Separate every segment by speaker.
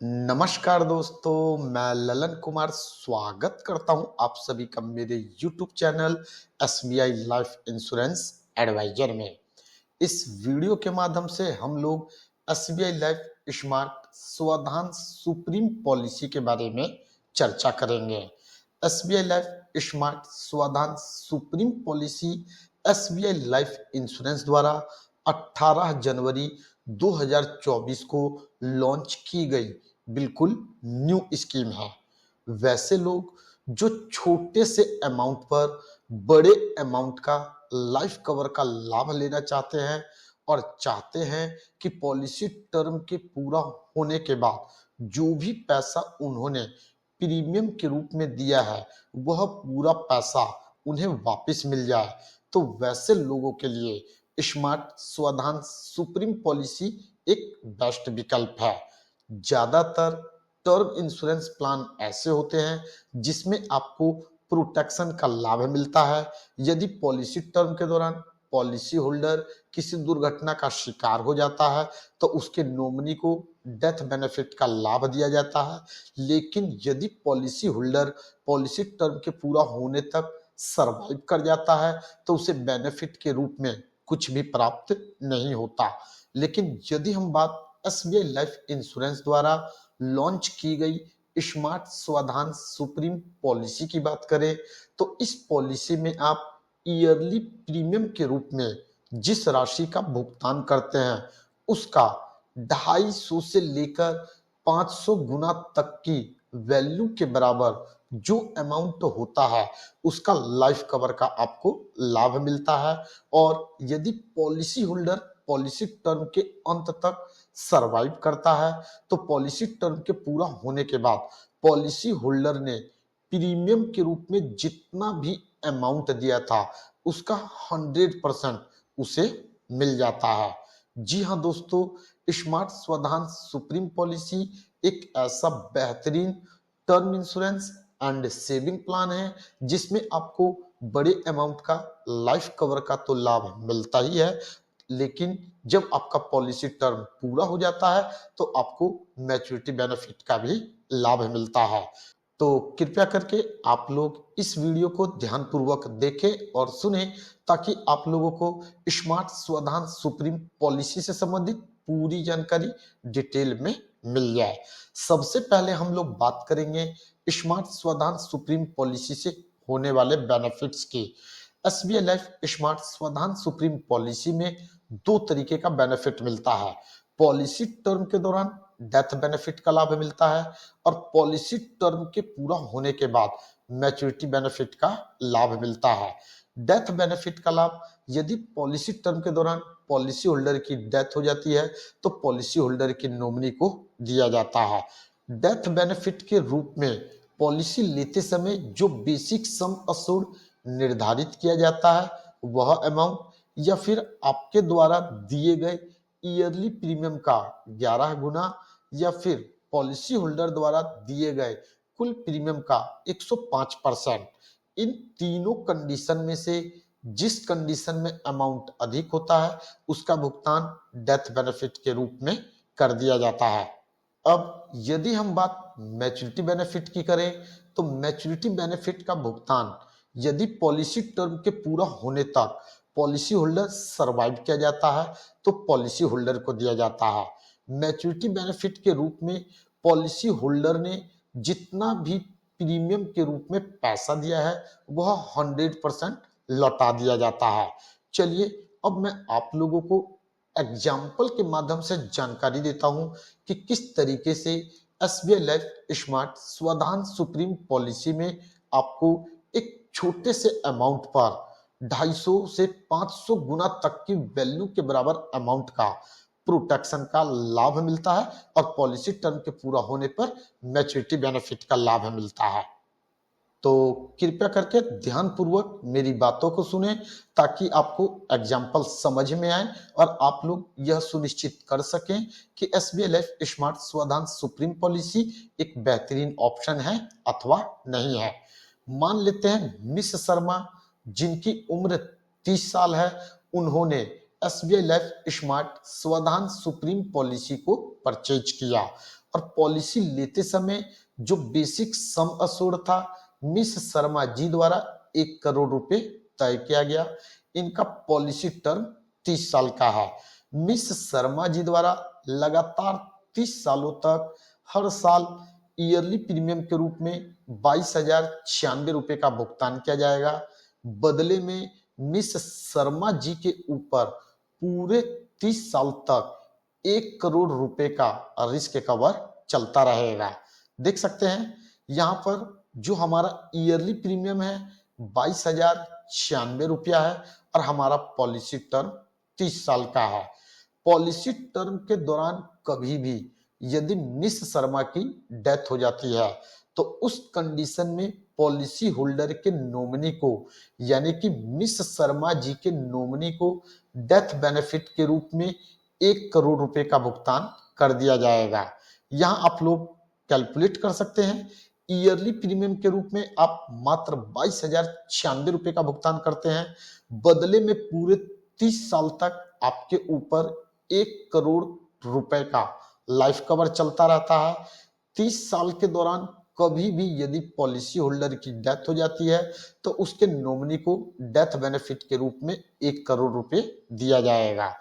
Speaker 1: नमस्कार दोस्तों, मैं ललन कुमार स्वागत करता हूं आप सभी का मेरे YouTube channel SBI life insurance advisor में। इस वीडियो के माध्यम से हम लोग SBI life smart Swadhan supreme policy के बारे में चर्चा करेंगे। SBI life smart Swadhan supreme policy SBI life insurance द्वारा 18 जनवरी 2024 को लॉन्च की गई बिल्कुल न्यू स्कीम है। वैसे लोग जो छोटे से अमाउंट पर बड़े अमाउंट का लाइफ कवर का लाभ लेना चाहते हैं और चाहते हैं कि पॉलिसी टर्म के पूरा होने के बाद जो भी पैसा उन्होंने प्रीमियम के रूप में दिया है वह पूरा पैसा उन्हें वापस मिल जाए, तो वैसे लोगों के लिए स्मार्ट स्वावधान सुप्रीम पॉलिसी एक बेस्ट विकल्प है। ज्यादातर टर्म इंश्योरेंस प्लान ऐसे होते हैं जिसमें आपको प्रोटेक्शन का लाभ मिलता है। यदि पॉलिसी टर्म के दौरान पॉलिसी होल्डर किसी दुर्घटना का शिकार हो जाता है तो उसके नॉमिनी को डेथ बेनिफिट का लाभ दिया जाता है, लेकिन यदि पॉलिसी होल्डर पॉलिसी टर्म के पूरा होने तक सरवाइव कर जाता है तो उसे बेनिफिट के रूप में कुछ भी प्राप्त नहीं होता। लेकिन यदि हम बात SBI लाइफ इंश्योरेंस द्वारा लॉन्च की गई स्मार्ट स्वावधान सुप्रीम पॉलिसी की बात करें तो इस पॉलिसी में आप ईयरली प्रीमियम के रूप में जिस राशि का भुगतान करते हैं उसका 250 से लेकर 500 गुना तक की वैल्यू के बराबर जो अमाउंट होता है उसका लाइफ कवर का आपको लाभ मिलता है। और यदि पॉलिसी होल्डर पॉलिसी टर्म के अंत तक सरवाइव करता है तो पॉलिसी टर्म के पूरा होने के बाद पॉलिसी होल्डर ने प्रीमियम के रूप में जितना भी अमाउंट दिया था उसका 100% उसे मिल जाता है। जी हाँ दोस्तों, स्मार्ट स्वावधान सुप्रीम पॉलिसी एक ऐसा बेहतरीन term insurance and saving plan है जिसमें आपको बड़े अमाउंट का लाइफ कवर का तो लाभ मिलता ही है, लेकिन जब आपका पॉलिसी टर्म पूरा हो जाता है तो आपको मैच्योरिटी बेनिफिट का भी लाभ मिलता है। तो कृपया करके आप लोग इस वीडियो को ध्यानपूर्वक देखें और सुनें ताकि आप लोगों को स्मार्ट स्वावधान सुप्रीम पॉलिसी से संबंधित पूरी जानकारी डिटेल में मिल जाए। सबसे पहले हम लोग बात करेंगे स्मार्ट स्वावधान सुप्रीम पॉलिसी से होने वाले बेनिफिट्स की। SBI life smart Swadhan supreme policy में दो तरीके का बेनिफिट मिलता है। पॉलिसी टर्म के दौरान डेथ बेनिफिट का लाभ मिलता है और पॉलिसी टर्म के पूरा होने के बाद मैच्योरिटी बेनिफिट का लाभ मिलता है। डेथ बेनिफिट का लाभ यदि पॉलिसी टर्म के दौरान पॉलिसी होल्डर की डेथ हो जाती है तो पॉलिसी होल्डर की नॉमिनी को दिया जाता है। डेथ बेनिफिट के रूप में पॉलिसी लेते समय जो बेसिक सम अश्योर्ड निर्धारित किया जाता है वह अमाउंट या फिर आपके द्वारा दिए गए ईयरली प्रीमियम का 11 गुना या फिर पॉलिसी होल्डर द्वारा दिए गए कुल प्रीमियम का 105%, इन तीनों कंडीशन में से जिस कंडीशन में अमाउंट अधिक होता है उसका भुगतान डेथ बेनिफिट के रूप में कर दिया जाता है। अब यदि हम बात मैच्योरिटी बेनिफिट की करें तो मैच्योरिटी बेनिफिट का भुगतान यदि पॉलिसी टर्म के पूरा होने तक पॉलिसी होल्डर सरवाइव किया जाता है तो पॉलिसी होल्डर को दिया जाता है। मैच्योरिटी बेनिफिट के रूप में पॉलिसी होल्डर ने जितना भी प्रीमियम के रूप में पैसा दिया है वह 100% लौटा दिया जाता है। चलिए अब मैं आप लोगों को एग्जाम्पल के माध्यम से जानकारी देता हूं कि किस तरीके से SBI life smart Swadhan supreme policy में आपको एक छोटे से अमाउंट पर 250 से 500 गुना तक की वैल्यू के बराबर अमाउंट का प्रोटेक्शन का लाभ मिलता है और पॉलिसी टर्म के पूरा होने पर मैच्योरिटी बेनिफिट का लाभ मिलता है। तो कृपया करके ध्यानपूर्वक मेरी बातों को सुने ताकि आपको एग्जाम्पल समझ में आए और आप लोग यह सुनिश्चित कर सकें कि SBI life smart Swadhan supreme policy एक बेहतरीन ऑप्शन है अथवा नहीं है। मान लेते हैं मिस शर्मा जिनकी उम्र 30 साल है, उन्होंने SBI life smart Swadhan supreme policy को परचेज किया और पॉलिसी लेते समय जो बेसिक सम अश्योर्ड था मिस शर्मा जी द्वारा 1 करोड़ रुपए तय किया गया। इनका पॉलिसी टर्म 30 साल का है। मिस शर्मा जी द्वारा लगातार 30 सालों तक हर साल ईयरली प्रीमियम के रूप में 22,096 रुपए का भुगतान किया जाएगा। बदले में मिस शर्मा जी के ऊपर पूरे 30 साल तक 1 करोड़ रुपए का रिस्क कवर चलता रहेगा। देख सकते हैं यहाँ पर जो हमारा ईयरली प्रीमियम है 22,096 रुपया है और हमारा पॉलिसी टर्म 30 साल का है। पॉलिसी टर्म के दौरान कभी भी यदि मिस शर्मा की डेथ हो जाती है तो उस कंडीशन में पॉलिसी होल्डर के नॉमिनी को यानी कि मिस शर्मा जी के नॉमिनी को डेथ बेनिफिट के रूप में 1 करोड़ रुपए का भुगतान कर दिया जाएगा। यहाँ आप लोग कैलकुलेट कर सकते हैं। ईयरली प्रीमियम के रूप में आप मात्र 22,096 रुपए का भुगतान करते हैं। बदले में पूरे 30 साल तक आपके ऊपर 1 करोड़ रुपए का लाइफ कवर चलता रहता है। 30 साल के दौरान कभी भी यदि पॉलिसी होल्डर की डेथ हो जाती है तो उसके नॉमिनी को डेथ बेनिफिट के रूप में 1 करोड़ रुपए दिया जाएगा।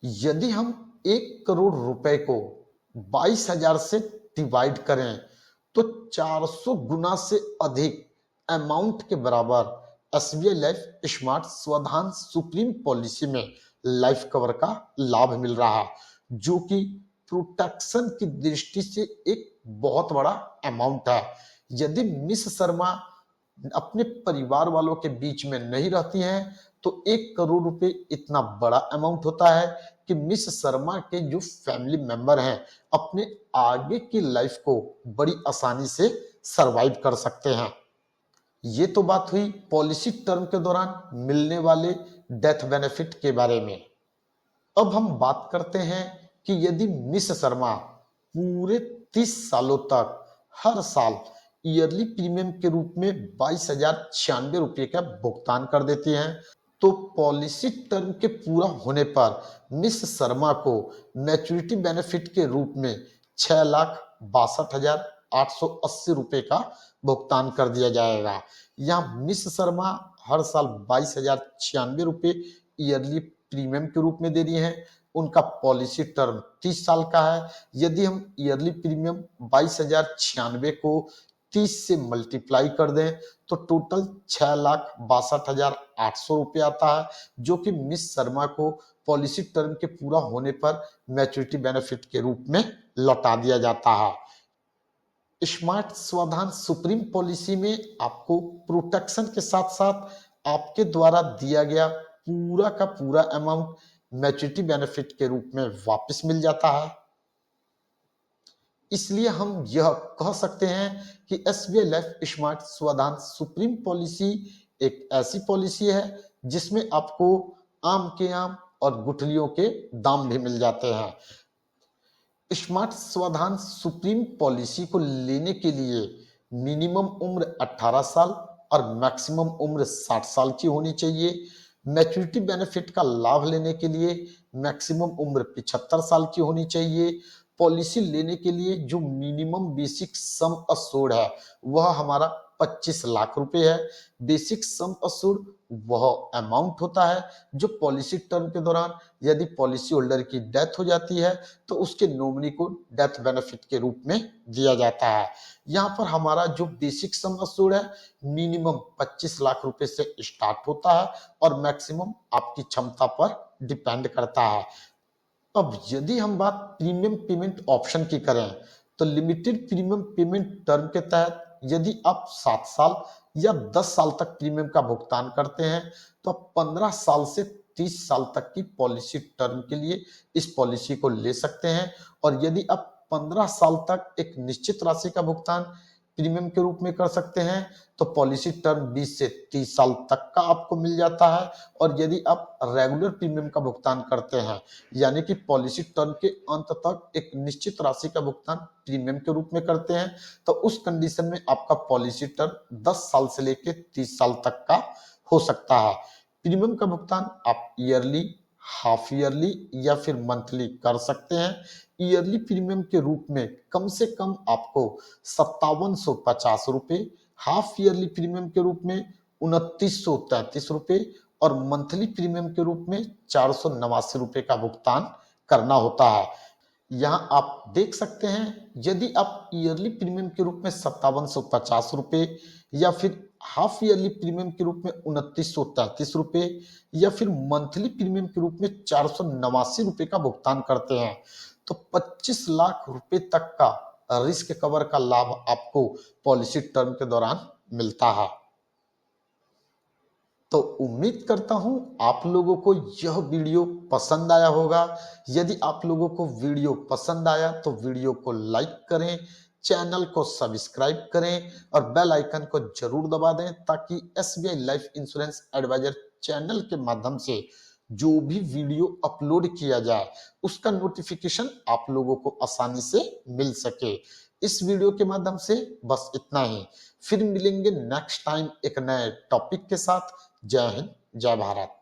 Speaker 1: यदि हम 1 करोड़ रुपए को 22,000 से डिवाइड करें तो 400 गुना से अधिक अमाउंट के बराबर SBI life smart Swadhan supreme policy में लाइफ कवर का लाभ मिल रहा है, जो कि प्रोटेक्शन की दृष्टि से एक बहुत बड़ा अमाउंट है। यदि मिस शर्मा अपने परिवार वालों के बीच में नहीं रहती हैं तो 1 करोड़ रुपए इतना बड़ा अमाउंट होता है कि मिस शर्मा के जो फैमिली मेंबर हैं अपने आगे की लाइफ को बड़ी आसानी से सरवाइव कर सकते हैं। ये तो बात हुई पॉलिसी टर्म के दौरान मिलने वाले डेथ बेनिफिट के बारे में। अब हम बात करते हैं कि यदि मिस शर्मा पूरे 30 सालों तक हर साल ईयरली प्रीमियम के रूप में 22,096 रुपए का भुगतान कर देती हैं तो पॉलिसी टर्म के पूरा होने पर मिस शर्मा को मैच्योरिटी बेनिफिट के रूप में 6,62,880 रुपए का भुगतान कर दिया जाएगा। यहाँ मिस शर्मा हर साल 22,096 रुपए ईयरली प्रीमियम के रूप में दे रही हैं। उनका पॉलिसी टर्म 30 साल का है। यदि हम ईयरली प्रीमियम 22,096 को 30 से मल्टीप्लाई कर दें तो टोटल 6,62,800 रुपये आता है, जो कि मिस शर्मा को पॉलिसी टर्म के पूरा होने पर मैच्योरिटी बेनिफिट के रूप में लौटा दिया जाता है। स्मार्ट स्वधान सुप्रीम पॉलिसी में आपको प्रोटेक्शन के साथ साथ आपके द्वारा दिया गया पूरा का पूरा अमाउंट मैच्योरिटी बेनिफिट के रूप में वापस मिल जाता है। इसलिए हम यह कह सकते हैं कि SBI life smart Swadhan supreme policy एक ऐसी पॉलिसी है जिसमें आपको आम के आम और गुठलियों के दाम भी मिल जाते हैं। स्मार्ट स्वधान सुप्रीम पॉलिसी को लेने के लिए मिनिमम उम्र 18 साल और मैक्सिमम उम्र 60 साल की होनी चाहिए। मैच्योरिटी बेनिफिट का लाभ लेने के लिए मैक्सिमम उम्र 75 साल की होनी चाहिए। पॉलिसी लेने के लिए जो मिनिमम बेसिक सम अश्योर्ड है वह हमारा 25 लाख रुपए है। बेसिक सम अश्योर्ड वह अमाउंट होता है जो पॉलिसी टर्म के दौरान यदि पॉलिसी होल्डर की डेथ हो जाती है तो उसके नॉमिनी को डेथ बेनिफिट के रूप में दिया जाता है। यहाँ पर हमारा जो बेसिक सम अश्योर्ड है मिनिमम 25 लाख रुपए से स्टार्ट होता है और मैक्सिमम आपकी क्षमता पर डिपेंड करता है। अब यदि हम बात प्रीमियम पेमेंट ऑप्शन की करें तो लिमिटेड प्रीमियम पेमेंट टर्म के तहत यदि आप 7 साल या 10 साल तक प्रीमियम का भुगतान करते हैं तो आप 15 साल से 30 साल तक की पॉलिसी टर्म के लिए इस पॉलिसी को ले सकते हैं। और यदि आप 15 साल तक एक निश्चित राशि का भुगतान प्रीमियम के रूप में कर सकते हैं तो पॉलिसी टर्म 20 से 30 साल तक का आपको मिल जाता है। और यदि आप रेगुलर प्रीमियम का भुगतान करते हैं यानी कि पॉलिसी टर्म के अंत तक एक निश्चित राशि का भुगतान प्रीमियम के रूप में करते हैं तो उस कंडीशन में आपका पॉलिसी टर्म 10 साल से लेकर 30 साल तक का हो सकता है। प्रीमियम का भुगतान आप ईयरली, हाफ ईयरली या फिर मंथली कर सकते हैं। ईयरली प्रीमियम के रूप में कम से कम आपको 5750 रुपए, हाफ ईयरली प्रीमियम के रूप में 2933 रुपए और मंथली प्रीमियम के रूप में 489 रुपए का भुगतान करना होता है। यहाँ आप देख सकते हैं, यदि आप ईयरली प्रीमियम के रूप में 5750 रुपए या फिर हाफ ईयरली प्रीमियम के रूप में 2933 रुपए या फिर मंथली प्रीमियम के रूप में 489 रुपए का भुगतान करते हैं तो 25 लाख रुपए तक का रिस्क कवर का लाभ आपको पॉलिसी टर्म के दौरान मिलता है। तो उम्मीद करता हूं आप लोगों को यह वीडियो पसंद आया होगा। यदि आप लोगों को वीडियो पसंद आया तो वीडियो को लाइक करें, चैनल को सब्सक्राइब करें और बेल आइकन को जरूर दबा दें ताकि SBI life insurance advisor channel के माध्यम से जो भी वीडियो अपलोड किया जाए उसका नोटिफिकेशन आप लोगों को आसानी से मिल सके। इस वीडियो के माध्यम से बस इतना ही। फिर मिलेंगे नेक्स्ट टाइम एक नए टॉपिक के साथ। जय हिंद, जय भारत।